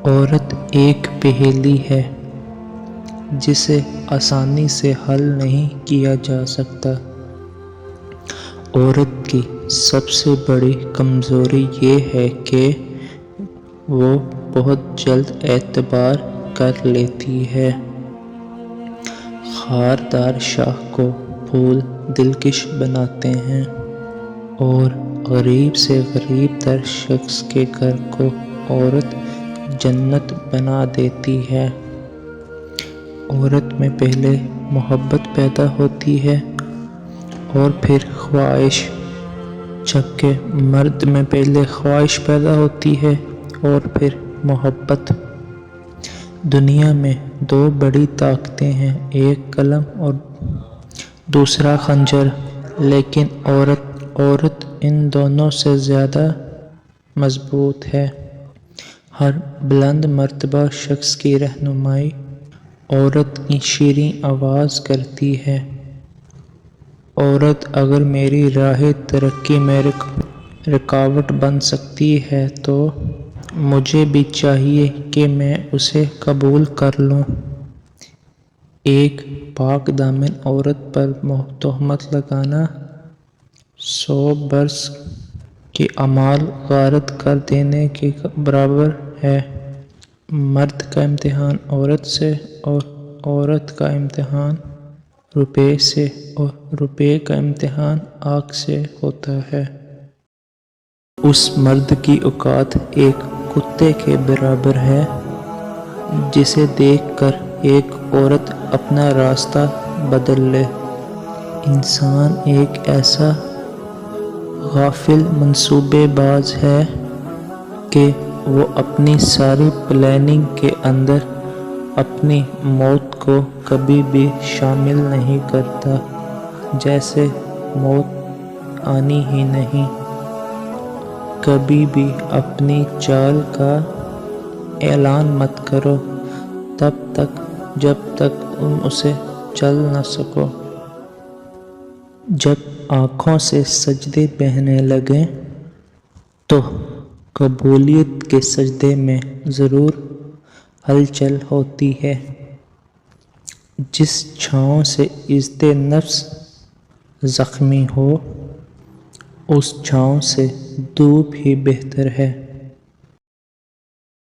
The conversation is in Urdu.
عورت ایک پہیلی ہے جسے آسانی سے حل نہیں کیا جا سکتا۔ عورت کی سب سے بڑی کمزوری یہ ہے کہ وہ بہت جلد اعتبار کر لیتی ہے۔ خاردار شاخ کو پھول دلکش بناتے ہیں اور غریب سے غریب تر شخص کے گھر کو عورت جنت بنا دیتی ہے۔ عورت میں پہلے محبت پیدا ہوتی ہے اور پھر خواہش، جبکہ مرد میں پہلے خواہش پیدا ہوتی ہے اور پھر محبت۔ دنیا میں دو بڑی طاقتیں ہیں، ایک قلم اور دوسرا خنجر، لیکن عورت ان دونوں سے زیادہ مضبوط ہے۔ ہر بلند مرتبہ شخص کی رہنمائی عورت کی شیریں آواز کرتی ہے۔ عورت اگر میری راہ ترقی میں رکاوٹ بن سکتی ہے تو مجھے بھی چاہیے کہ میں اسے قبول کر لوں۔ ایک پاک دامن عورت پر تہمت لگانا 100 برس کے اعمال غارت کر دینے کے برابر ہے۔ مرد کا امتحان عورت سے اور عورت کا امتحان روپے سے اور روپے کا امتحان آگ سے ہوتا ہے۔ اس مرد کی اوقات ایک کتے کے برابر ہے جسے دیکھ کر ایک عورت اپنا راستہ بدل لے۔ انسان ایک ایسا غافل منصوبے باز ہے کہ وہ اپنی ساری پلاننگ کے اندر اپنی موت کو کبھی بھی شامل نہیں کرتا، جیسے موت آنی ہی نہیں۔ کبھی بھی اپنی چال کا اعلان مت کرو جب تک تم اسے چل نہ سکو۔ جب آنکھوں سے سجدے بہنے لگیں تو قبولیت کے سجدے میں ضرور ہلچل ہوتی ہے۔ جس چھاؤں سے عزت نفس زخمی ہو، اس چھاؤں سے دھوپ ہی بہتر ہے۔